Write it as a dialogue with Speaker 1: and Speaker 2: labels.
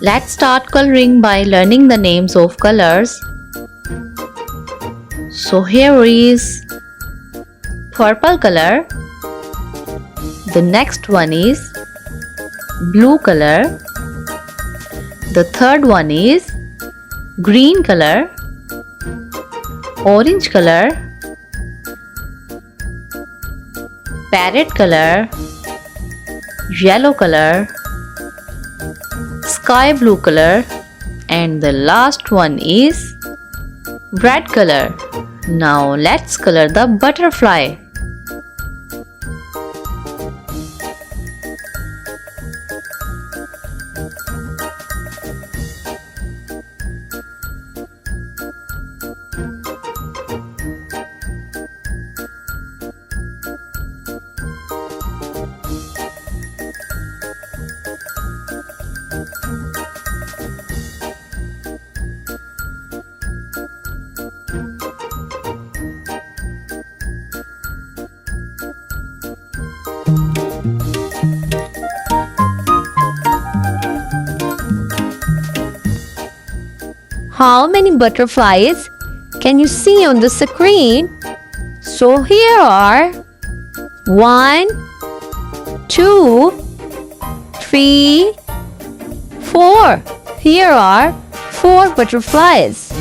Speaker 1: Let's start coloring by learning the names of colors. So here is purple color. The next one is blue color. The third one is green color, orange color, parrot color, yellow color, sky blue color, and the last one is red color. Now let's color the butterfly.
Speaker 2: How many butterflies can you see on the screen? So here are 1, 2, 3, 4. Here are 4 butterflies.